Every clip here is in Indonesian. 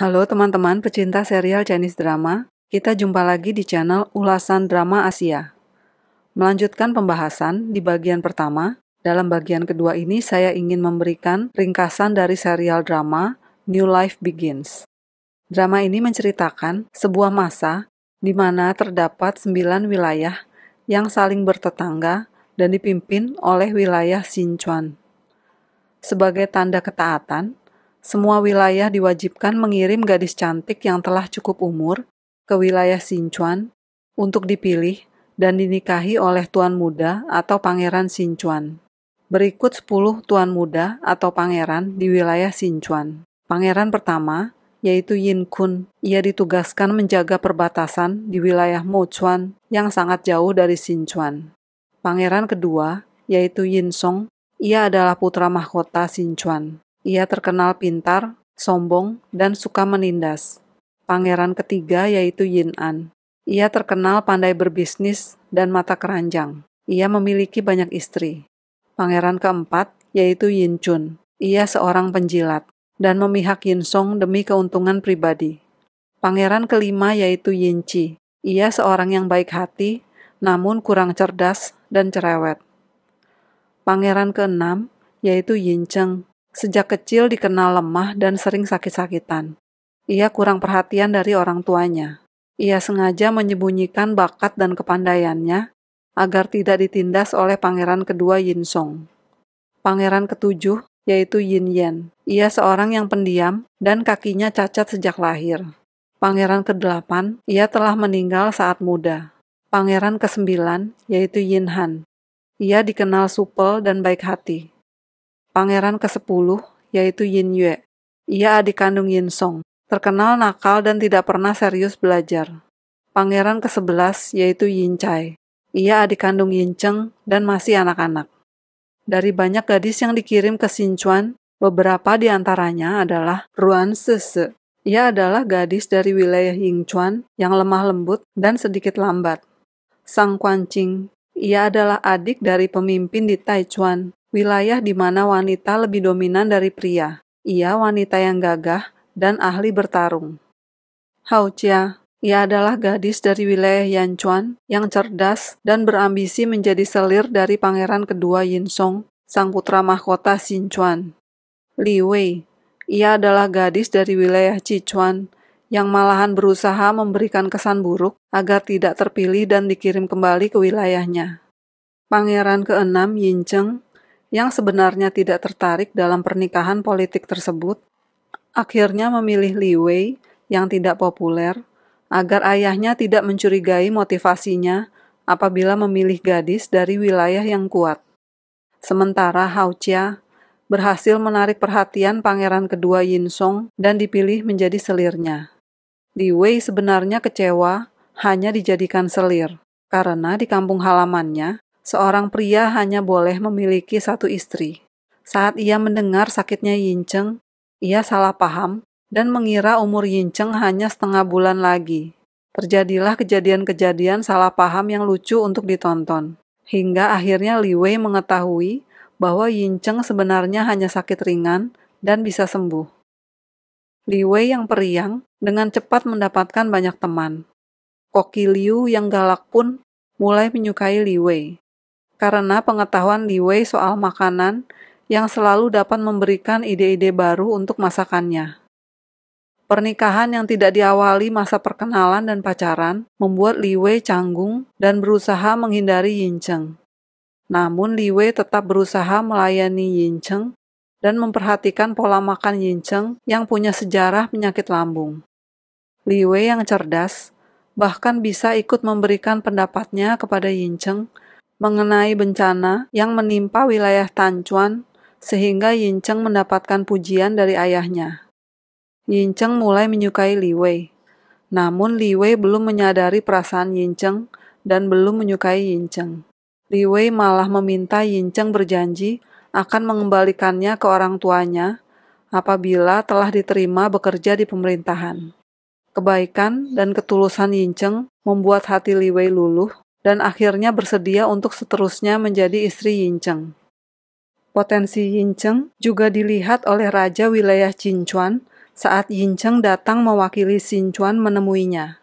Halo teman-teman pecinta serial Chinese drama, kita jumpa lagi di channel Ulasan Drama Asia. Melanjutkan pembahasan di bagian pertama, dalam bagian kedua ini saya ingin memberikan ringkasan dari serial drama New Life Begins. Drama ini menceritakan sebuah masa di mana terdapat 9 wilayah yang saling bertetangga dan dipimpin oleh wilayah Sichuan. Sebagai tanda ketaatan, semua wilayah diwajibkan mengirim gadis cantik yang telah cukup umur ke wilayah Sichuan untuk dipilih dan dinikahi oleh tuan muda atau pangeran Sichuan. Berikut 10 tuan muda atau pangeran di wilayah Sichuan. Pangeran pertama, yaitu Yin Kun. Ia ditugaskan menjaga perbatasan di wilayah Mochuan yang sangat jauh dari Sichuan. Pangeran kedua, yaitu Yin Song. Ia adalah putra mahkota Sichuan. Ia terkenal pintar, sombong, dan suka menindas. Pangeran ketiga yaitu Yin An. Ia terkenal pandai berbisnis dan mata keranjang. Ia memiliki banyak istri. Pangeran keempat yaitu Yin Chun. Ia seorang penjilat dan memihak Yin Song demi keuntungan pribadi. Pangeran kelima yaitu Yin Chi. Ia seorang yang baik hati, namun kurang cerdas dan cerewet. Pangeran keenam yaitu Yin Cheng. Sejak kecil dikenal lemah dan sering sakit-sakitan. Ia kurang perhatian dari orang tuanya. Ia sengaja menyembunyikan bakat dan kepandaiannya agar tidak ditindas oleh pangeran kedua Yin Song. Pangeran ketujuh yaitu Yin Yan. Ia seorang yang pendiam dan kakinya cacat sejak lahir. Pangeran kedelapan, ia telah meninggal saat muda. Pangeran kesembilan yaitu Yin Han. Ia dikenal supel dan baik hati. Pangeran ke-10 yaitu Yin Yue. Ia adik kandung Yin Song, terkenal nakal dan tidak pernah serius belajar. Pangeran ke-11 yaitu Yin Chai. Ia adik kandung Yin Cheng dan masih anak-anak. Dari banyak gadis yang dikirim ke Sichuan, beberapa di antaranya adalah Ruan Sese. Ia adalah gadis dari wilayah Yingchuan yang lemah lembut dan sedikit lambat. Sang Quanqing. Ia adalah adik dari pemimpin di Taichuan, wilayah di mana wanita lebih dominan dari pria. Ia wanita yang gagah dan ahli bertarung. Hao Jia, ia adalah gadis dari wilayah Yanchuan yang cerdas dan berambisi menjadi selir dari pangeran kedua Yin Song, sang putra mahkota Sichuan. Li Wei, ia adalah gadis dari wilayah Sichuan yang malahan berusaha memberikan kesan buruk agar tidak terpilih dan dikirim kembali ke wilayahnya. Pangeran keenam Yin Cheng, yang sebenarnya tidak tertarik dalam pernikahan politik tersebut, akhirnya memilih Li Wei yang tidak populer agar ayahnya tidak mencurigai motivasinya apabila memilih gadis dari wilayah yang kuat. Sementara Hao Jia berhasil menarik perhatian pangeran kedua Yin Song dan dipilih menjadi selirnya. Li Wei sebenarnya kecewa hanya dijadikan selir, karena di kampung halamannya, seorang pria hanya boleh memiliki satu istri. Saat ia mendengar sakitnya Yin Cheng, ia salah paham dan mengira umur Yin Cheng hanya setengah bulan lagi. Terjadilah kejadian-kejadian salah paham yang lucu untuk ditonton. Hingga akhirnya Li Wei mengetahui bahwa Yin Cheng sebenarnya hanya sakit ringan dan bisa sembuh. Li Wei yang periang dengan cepat mendapatkan banyak teman. Koki Liu yang galak pun mulai menyukai Li Wei. Karena pengetahuan Li Wei soal makanan yang selalu dapat memberikan ide-ide baru untuk masakannya. Pernikahan yang tidak diawali masa perkenalan dan pacaran membuat Li Wei canggung dan berusaha menghindari Yin Cheng. Namun Li Wei tetap berusaha melayani Yin Cheng dan memperhatikan pola makan Yin Cheng yang punya sejarah penyakit lambung. Li Wei yang cerdas bahkan bisa ikut memberikan pendapatnya kepada Yin Cheng mengenai bencana yang menimpa wilayah Tanchuan sehingga Yin Cheng mendapatkan pujian dari ayahnya. Yin Cheng mulai menyukai Li Wei. Namun Li Wei belum menyadari perasaan Yin Cheng dan belum menyukai Yin Cheng. Li Wei malah meminta Yin Cheng berjanji akan mengembalikannya ke orang tuanya apabila telah diterima bekerja di pemerintahan. Kebaikan dan ketulusan Yin Cheng membuat hati Li Wei luluh dan akhirnya bersedia untuk seterusnya menjadi istri Yin Cheng. Potensi Yin Cheng juga dilihat oleh Raja wilayah Sichuan saat Yin Cheng datang mewakili Xin Chuan menemuinya.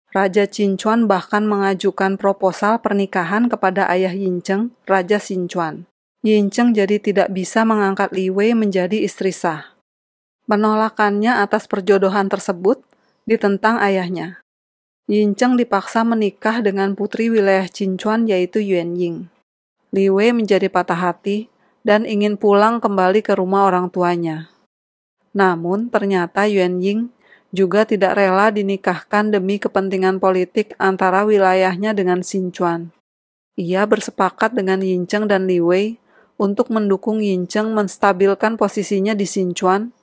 Raja Xin Chuan bahkan mengajukan proposal pernikahan kepada ayah Yin Cheng, Raja Xin Chuan. Yin Cheng jadi tidak bisa mengangkat Li Wei menjadi istri sah. Penolakannya atas perjodohan tersebut ditentang ayahnya. Yin Cheng dipaksa menikah dengan putri wilayah Xin Chuan yaitu Yuan Ying. Li Wei menjadi patah hati dan ingin pulang kembali ke rumah orang tuanya. Namun ternyata Yuan Ying juga tidak rela dinikahkan demi kepentingan politik antara wilayahnya dengan Xin Chuan. Ia bersepakat dengan Yin Cheng dan Li Wei untuk mendukung Yin Cheng menstabilkan posisinya di Xin Chuan,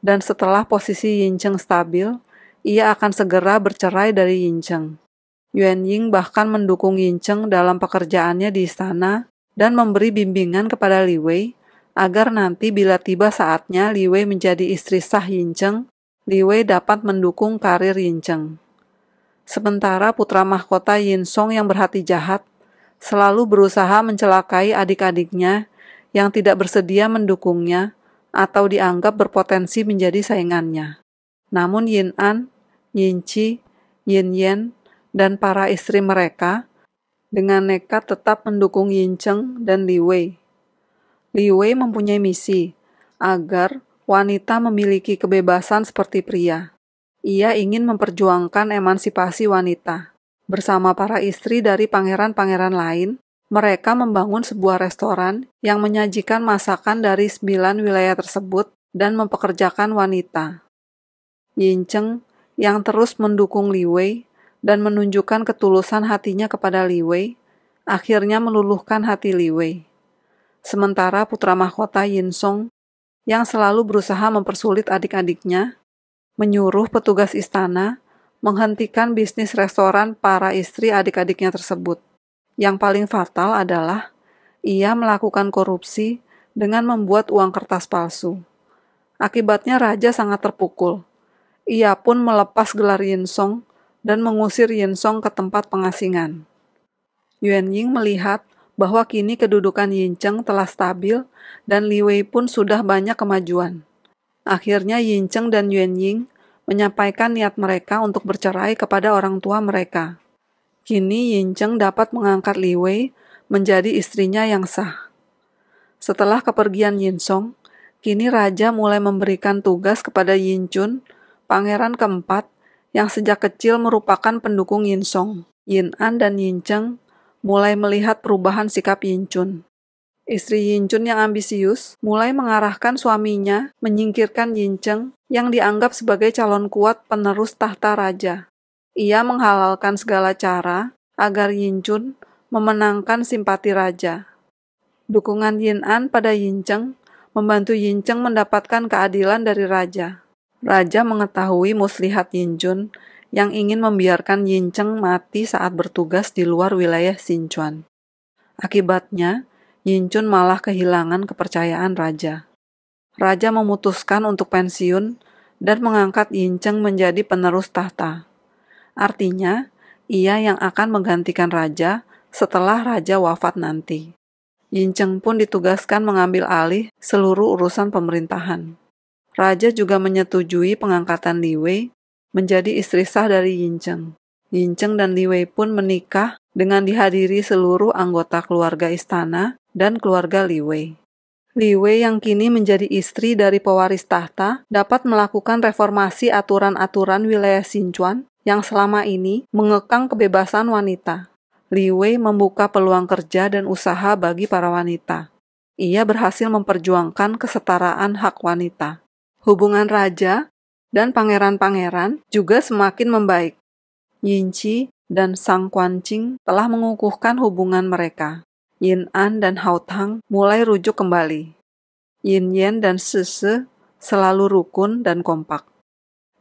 dan setelah posisi Yin Cheng stabil, ia akan segera bercerai dari Yin Cheng. Yuan Ying bahkan mendukung Yin Cheng dalam pekerjaannya di istana dan memberi bimbingan kepada Li Wei agar nanti bila tiba saatnya Li Wei menjadi istri sah Yin Cheng, Li Wei dapat mendukung karir Yin Cheng. Sementara putra mahkota Yin Song yang berhati jahat selalu berusaha mencelakai adik-adiknya yang tidak bersedia mendukungnya atau dianggap berpotensi menjadi saingannya. Namun Yin An, Yin Qi, Yin Yan, dan para istri mereka dengan nekat tetap mendukung Yin Cheng dan Li Wei. Li Wei mempunyai misi agar wanita memiliki kebebasan seperti pria. Ia ingin memperjuangkan emansipasi wanita. Bersama para istri dari pangeran-pangeran lain, mereka membangun sebuah restoran yang menyajikan masakan dari 9 wilayah tersebut dan mempekerjakan wanita. Yin Cheng yang terus mendukung Li Wei dan menunjukkan ketulusan hatinya kepada Li Wei, akhirnya meluluhkan hati Li Wei. Sementara putra mahkota Yin Song yang selalu berusaha mempersulit adik-adiknya, menyuruh petugas istana menghentikan bisnis restoran para istri adik-adiknya tersebut. Yang paling fatal adalah ia melakukan korupsi dengan membuat uang kertas palsu. Akibatnya raja sangat terpukul. Ia pun melepas gelar Yin Song dan mengusir Yin Song ke tempat pengasingan. Yuan Ying melihat bahwa kini kedudukan Yin Cheng telah stabil dan Li Wei pun sudah banyak kemajuan. Akhirnya Yin Cheng dan Yuan Ying menyampaikan niat mereka untuk bercerai kepada orang tua mereka. Kini Yin Cheng dapat mengangkat Li Wei menjadi istrinya yang sah. Setelah kepergian Yin Song, kini raja mulai memberikan tugas kepada Yin Chun, pangeran keempat yang sejak kecil merupakan pendukung Yin Song. Yin An dan Yin Cheng mulai melihat perubahan sikap Yin Chun. Istri Yin Chun yang ambisius mulai mengarahkan suaminya menyingkirkan Yin Cheng yang dianggap sebagai calon kuat penerus tahta raja. Ia menghalalkan segala cara agar Yin Chun memenangkan simpati raja. Dukungan Yin An pada Yin Cheng membantu Yin Cheng mendapatkan keadilan dari raja. Raja mengetahui muslihat Yin Chun yang ingin membiarkan Yin Cheng mati saat bertugas di luar wilayah Xin Chuan. Akibatnya, Yin Chun malah kehilangan kepercayaan raja. Raja memutuskan untuk pensiun dan mengangkat Yin Cheng menjadi penerus tahta. Artinya, ia yang akan menggantikan raja setelah raja wafat nanti. Yin Cheng pun ditugaskan mengambil alih seluruh urusan pemerintahan. Raja juga menyetujui pengangkatan Li Wei menjadi istri sah dari Yin Cheng. Yin Cheng dan Li Wei pun menikah dengan dihadiri seluruh anggota keluarga istana dan keluarga Li Wei. Li Wei yang kini menjadi istri dari pewaris tahta dapat melakukan reformasi aturan-aturan wilayah Xin Chuan yang selama ini mengekang kebebasan wanita. Li Wei membuka peluang kerja dan usaha bagi para wanita. Ia berhasil memperjuangkan kesetaraan hak wanita. Hubungan raja dan pangeran-pangeran juga semakin membaik. Yin Qi dan Sang Quanqing telah mengukuhkan hubungan mereka. Yin An dan Hao Tang mulai rujuk kembali. Yin Yan dan Si Se selalu rukun dan kompak.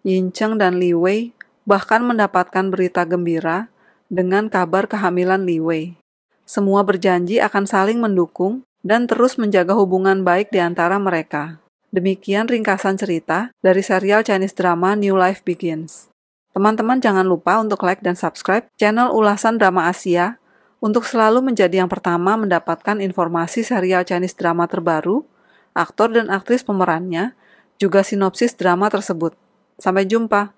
Yin Cheng dan Li Wei bahkan mendapatkan berita gembira dengan kabar kehamilan Li Wei. Semua berjanji akan saling mendukung dan terus menjaga hubungan baik di antara mereka. Demikian ringkasan cerita dari serial Chinese drama New Life Begins. Teman-teman jangan lupa untuk like dan subscribe channel Ulasan Drama Asia untuk selalu menjadi yang pertama mendapatkan informasi serial Chinese drama terbaru, aktor dan aktris pemerannya, juga sinopsis drama tersebut. Sampai jumpa.